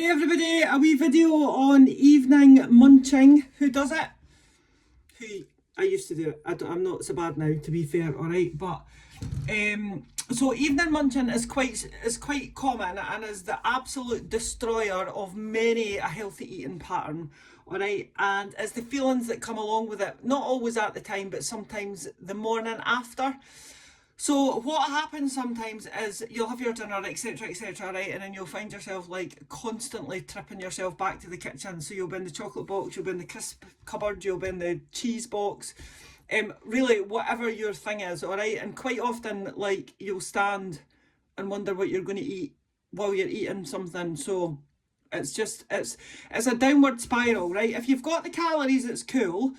Hey everybody, a wee video on evening munching. Who does it? I used to do it. I'm not so bad now, to be fair, alright? But so evening munching is quite common and is the absolute destroyer of many a healthy eating pattern. Alright, and it's the feelings that come along with it, not always at the time, but sometimes the morning after. So what happens sometimes is you'll have your dinner, etc, right, and then you'll find yourself like constantly tripping yourself back to the kitchen. So you'll be in the chocolate box, you'll be in the crisp cupboard, you'll be in the cheese box, really whatever your thing is, all right. And quite often, like, you'll stand and wonder what you're going to eat while you're eating something. So it's a downward spiral, right? If you've got the calories, it's cool.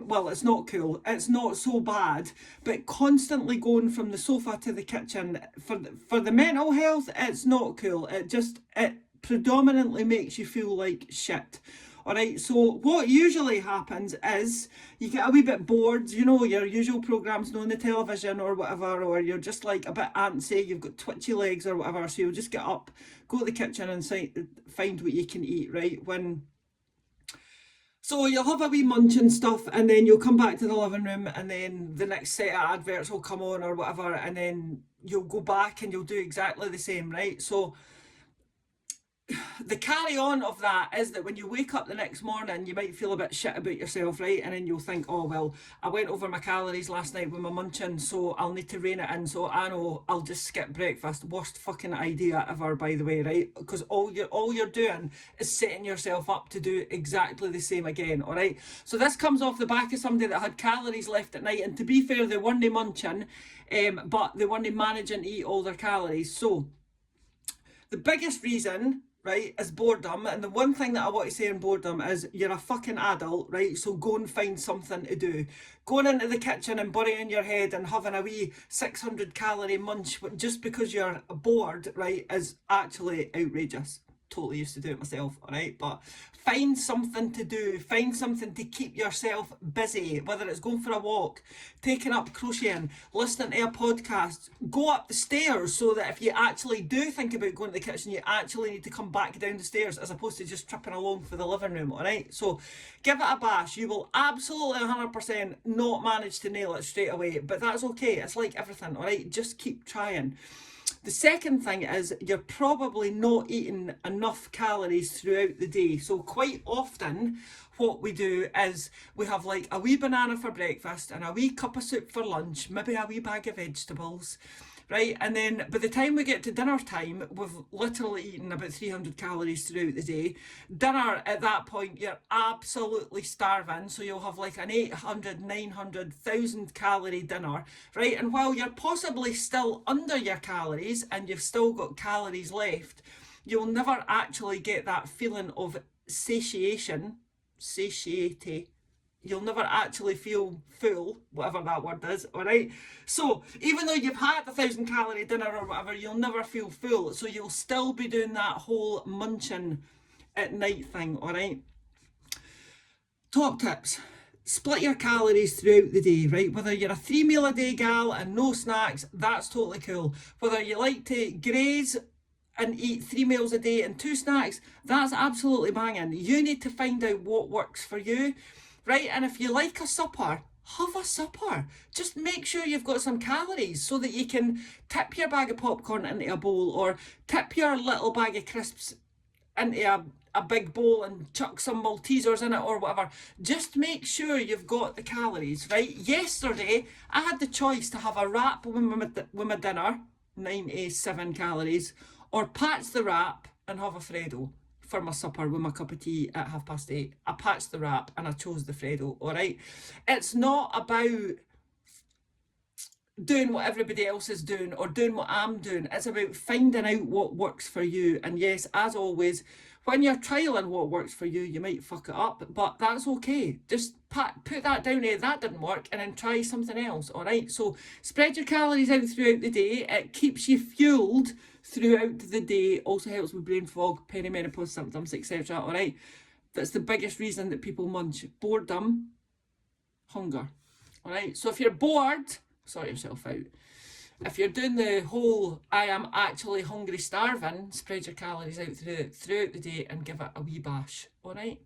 Well, it's not cool, it's not so bad, but constantly going from the sofa to the kitchen for the mental health, it's not cool. It predominantly makes you feel like shit. Alright, so what usually happens is you get a wee bit bored, you know, your usual programmes on the television or whatever, or you're just like a bit antsy, you've got twitchy legs or whatever, so you'll just get up, go to the kitchen and find what you can eat, right? So you'll have a wee munch and stuff, and then you'll come back to the living room, and then the next set of adverts will come on or whatever, and then you'll go back and you'll do exactly the same, right? So the carry on of that is that when you wake up the next morning, you might feel a bit shit about yourself, right? And then you'll think, oh, well, I went over my calories last night with my munching, so I'll need to rein it in. So I know I'll just skip breakfast. Worst fucking idea ever, by the way, right? Because all you're doing is setting yourself up to do exactly the same again, all right? So this comes off the back of somebody that had calories left at night. And to be fair, they weren't munching, but they weren't managing to eat all their calories. So the biggest reason, right, is boredom. And the one thing that I want to say in boredom is you're a fucking adult, right? So go and find something to do. Going into the kitchen and burying your head and having a wee 600 calorie munch just because you're bored, right, is actually outrageous. Totally used to do it myself, all right? But find something to do, find something to keep yourself busy, whether it's going for a walk, taking up crocheting, listening to a podcast. Go up the stairs, so that if you actually do think about going to the kitchen, you actually need to come back down the stairs as opposed to just tripping along for the living room, all right? So give it a bash. You will absolutely 100% not manage to nail it straight away, but that's okay. It's like everything, all right? Just keep trying. The second thing is you're probably not eating enough calories throughout the day. So quite often what we do is we have like a wee banana for breakfast and a wee cup of soup for lunch, maybe a wee bag of vegetables, right? And then by the time we get to dinner time, we've literally eaten about 300 calories throughout the day. Dinner, at that point, you're absolutely starving. So you'll have like an 800, 900, 1,000 calorie dinner, right? And while you're possibly still under your calories and you've still got calories left, you'll never actually get that feeling of satiety. You'll never actually feel full, whatever that word is, all right? So even though you've had a 1,000 calorie dinner or whatever, you'll never feel full. So you'll still be doing that whole munching at night thing, all right? Top tips. Split your calories throughout the day, right? Whether you're a 3 meal a day gal and no snacks, that's totally cool. Whether you like to graze and eat 3 meals a day and 2 snacks, that's absolutely banging. You need to find out what works for you. Right, and if you like a supper, have a supper. Just make sure you've got some calories so that you can tip your bag of popcorn into a bowl or tip your little bag of crisps into a big bowl and chuck some Maltesers in it or whatever. Just make sure you've got the calories, right? Yesterday, I had the choice to have a wrap with my dinner, 97 calories, or patch the wrap and have a Freddo for my supper with my cup of tea at 8:30. I patched the wrap and I chose the Freddo, all right? It's not about doing what everybody else is doing or doing what I'm doing. It's about finding out what works for you. And yes, as always, when you're trialing what works for you, you might fuck it up, but that's okay. Just put that down there, that didn't work, and then try something else, all right? So spread your calories out throughout the day. It keeps you fueled throughout the day, also helps with brain fog, perimenopause symptoms, etc, all right? That's the biggest reason that people munch. Boredom, hunger, all right? So if you're bored, sort yourself out. If you're doing the whole I am actually hungry starving, spread your calories out throughout the day and give it a wee bash. Alright?